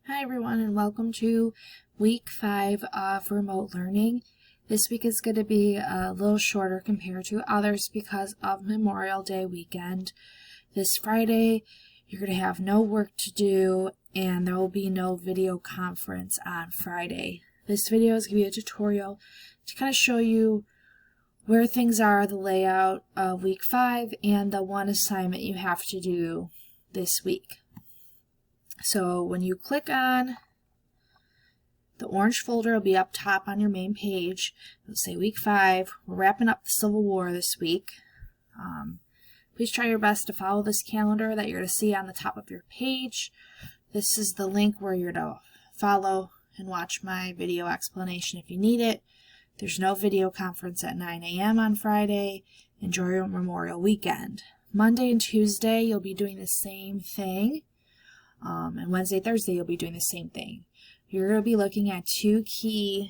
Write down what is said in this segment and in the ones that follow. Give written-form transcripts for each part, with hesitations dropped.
Hi everyone and welcome to week 5 of remote learning. This week is going to be a little shorter compared to others because of Memorial Day weekend. This Friday you're going to have no work to do and there will be no video conference on Friday. This video is going to be a tutorial to kind of show you where things are, the layout of week 5 and the one assignment you have to do this week. So when you click on the orange folder, it'll be up top on your main page. It'll say week 5. We're wrapping up the Civil War this week. Please try your best to follow this calendar that you're going to see on the top of your page. This is the link where you're to follow and watch my video explanation if you need it. There's no video conference at 9 a.m. on Friday. Enjoy your Memorial weekend. Monday and Tuesday you'll be doing the same thing. And Wednesday, Thursday, you'll be doing the same thing. You're going to be looking at two key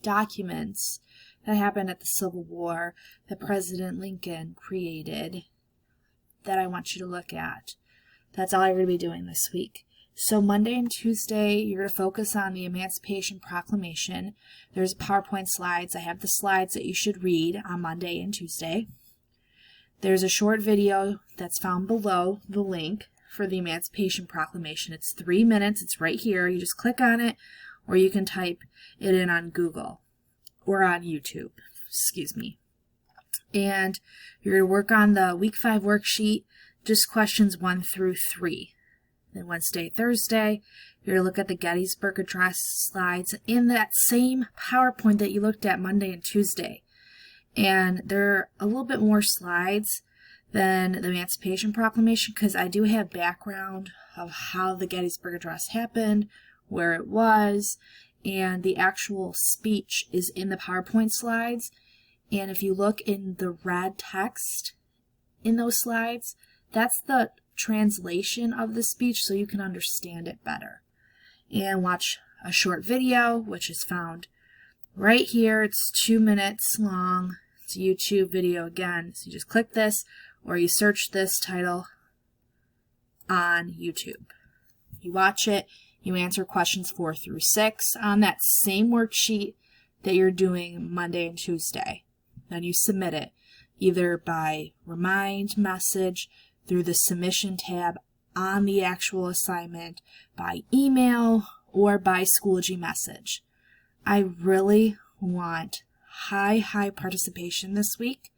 documents that happened at the Civil War that President Lincoln created that I want you to look at. That's all you're going to be doing this week. So Monday and Tuesday, you're going to focus on the Emancipation Proclamation. There's PowerPoint slides. I have the slides that you should read on Monday and Tuesday. There's a short video that's found below the link for the Emancipation Proclamation. It's 3 minutes. It's right here. You just click on it, or you can type it in on Google or on YouTube. Excuse me. And you're going to work on the week 5 worksheet, just questions 1 through 3. Then Wednesday, Thursday, you're going to look at the Gettysburg Address slides in that same PowerPoint that you looked at Monday and Tuesday. And there are a little bit more slides than the Emancipation Proclamation because I do have background of how the Gettysburg Address happened, where it was, and the actual speech is in the PowerPoint slides. And if you look in the red text in those slides, that's the translation of the speech so you can understand it better. And watch a short video, which is found right here. It's 2 minutes long. It's a YouTube video again. So you just click this or you search this title on YouTube. You watch it. You answer questions 4 through 6 on that same worksheet that you're doing Monday and Tuesday. Then you submit it either by remind message, through the submission tab on the actual assignment, by email, or by Schoology message. I really want high participation this week,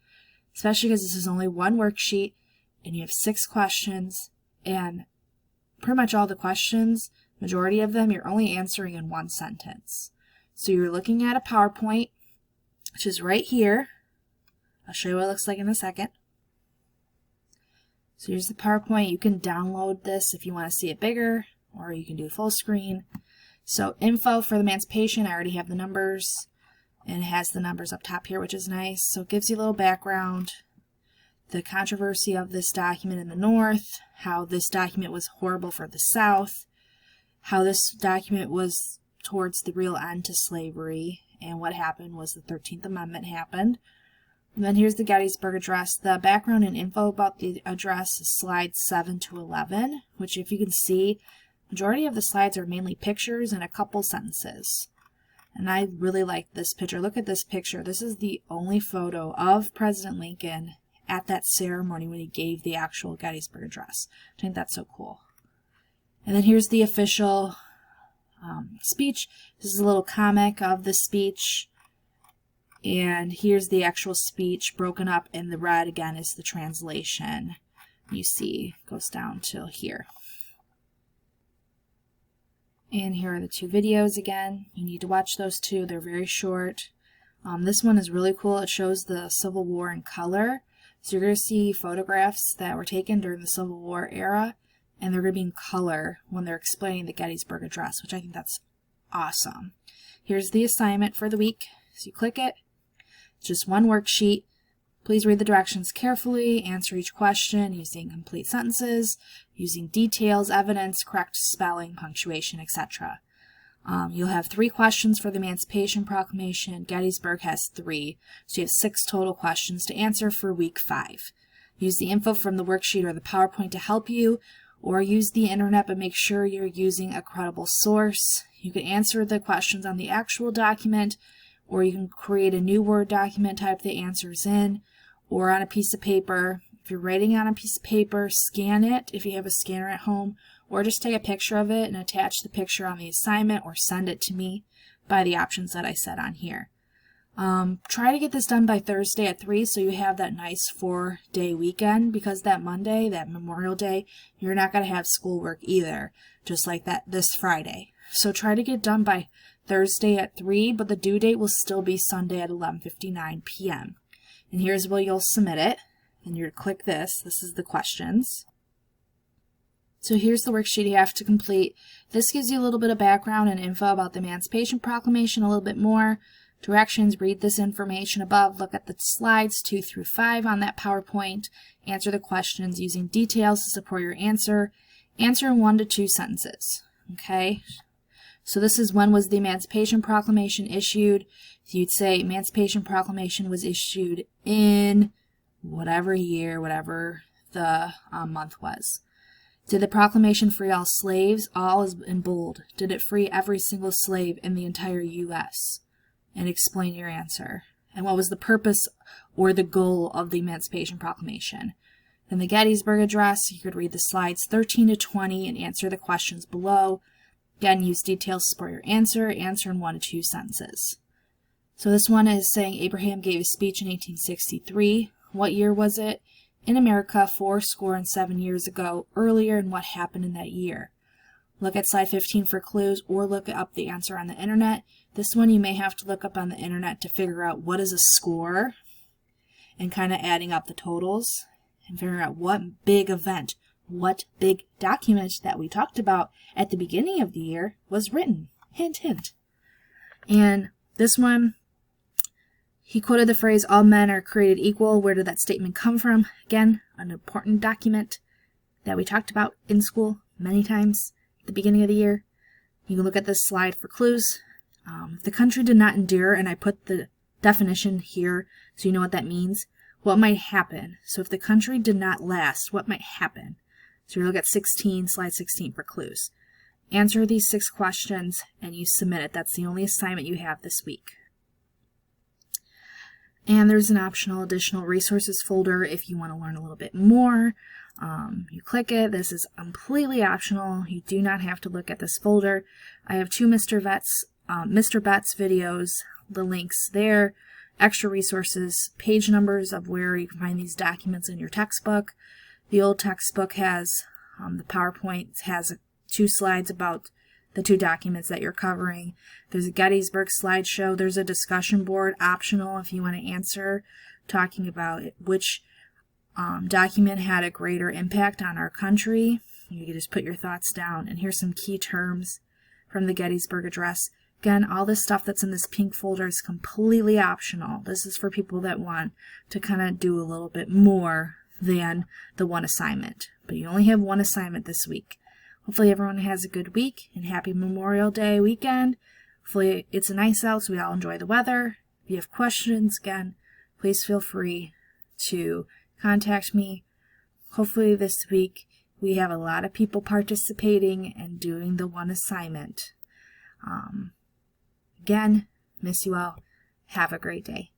especially because this is only one worksheet and you have 6 questions, and pretty much all the questions, majority of them, you're only answering in 1 sentence. So you're looking at a PowerPoint, which is right here. I'll show you what it looks like in a second. So here's the PowerPoint. You can download this if you want to see it bigger, or you can do full screen. So info for the Emancipation, I already have the numbers, and it has the numbers up top here, which is nice. So it gives you a little background, the controversy of this document in the North, how this document was horrible for the South, how this document was towards the real end to slavery, and what happened was the 13th Amendment happened. And then here's the Gettysburg Address. The background and info about the address is slides 7 to 11, which if you can see, majority of the slides are mainly pictures and a couple sentences. And I really like this picture. Look at this picture. This is the only photo of President Lincoln at that ceremony when he gave the actual Gettysburg Address. I think that's so cool. And then here's the official speech. This is a little comic of the speech. And here's the actual speech broken up, and the red again is the translation. You see, it goes down till here. And here are the 2 videos again. You need to watch those 2. They're very short. This one is really cool. It shows the Civil War in color. So you're going to see photographs that were taken during the Civil War era, and they're going to be in color when they're explaining the Gettysburg Address, which I think that's awesome. Here's the assignment for the week. So you click it. It's just one worksheet. Please read the directions carefully, answer each question using complete sentences, using details, evidence, correct spelling, punctuation, etc. You'll have 3 questions for the Emancipation Proclamation. Gettysburg has 3, so you have 6 total questions to answer for week 5. Use the info from the worksheet or the PowerPoint to help you, or use the internet, but make sure you're using a credible source. You can answer the questions on the actual document, or you can create a new Word document, type the answers in, or on a piece of paper. If you're writing on a piece of paper, scan it if you have a scanner at home, or just take a picture of it and attach the picture on the assignment or send it to me by the options that I set on here. Try to get this done by Thursday at 3 so you have that nice 4-day weekend, because that Monday, that Memorial Day, you're not going to have schoolwork either, just like that this Friday. So try to get done by Thursday at 3, but the due date will still be Sunday at 11:59 p.m. And here's where you'll submit it. And you're to click this. This is the questions. So here's the worksheet you have to complete. This gives you a little bit of background and info about the Emancipation Proclamation, a little bit more. Directions: read this information above, look at the slides 2 through 5 on that PowerPoint, answer the questions using details to support your answer, answer in 1 to 2 sentences. Okay? So this is, when was the Emancipation Proclamation issued? So you'd say Emancipation Proclamation was issued in whatever year, whatever the month was. Did the proclamation free all slaves? All is in bold. Did it free every single slave in the entire U.S.? And explain your answer. And what was the purpose or the goal of the Emancipation Proclamation? Then the Gettysburg Address, you could read the slides 13 to 20 and answer the questions below. Again, use details to support your answer. Answer in 1 to 2 sentences. So this one is saying Abraham gave a speech in 1863. What year was it? In America, 77 years ago, earlier, and what happened in that year. Look at slide 15 for clues, or look up the answer on the internet. This one you may have to look up on the internet to figure out what is a score, and kind of adding up the totals, and figuring out what big event, what big document that we talked about at the beginning of the year was written. Hint, hint. And this one, he quoted the phrase, all men are created equal. Where did that statement come from? Again, an important document that we talked about in school many times at the beginning of the year. You can look at this slide for clues. If the country did not endure, and I put the definition here so you know what that means, what might happen? So if the country did not last, what might happen? So you look at slide 16 for clues. Answer these 6 questions and you submit it. That's the only assignment you have this week. And there's an optional additional resources folder if you want to learn a little bit more. You click it. This is completely optional. You do not have to look at this folder. I have 2 Mr. Betts videos, the links there, extra resources, page numbers of where you can find these documents in your textbook. The old textbook has, the PowerPoint has 2 slides about the 2 documents that you're covering. There's a Gettysburg slideshow. There's a discussion board, optional if you want to answer, talking about which document had a greater impact on our country. You can just put your thoughts down. And here's some key terms from the Gettysburg Address. Again, all this stuff that's in this pink folder is completely optional. This is for people that want to kind of do a little bit more than the 1 assignment. But you only have 1 assignment this week. Hopefully everyone has a good week and happy Memorial Day weekend. Hopefully it's nice out so we all enjoy the weather. If you have questions, again, please feel free to contact me. Hopefully this week we have a lot of people participating and doing the 1 assignment. Again, miss you all. Have a great day.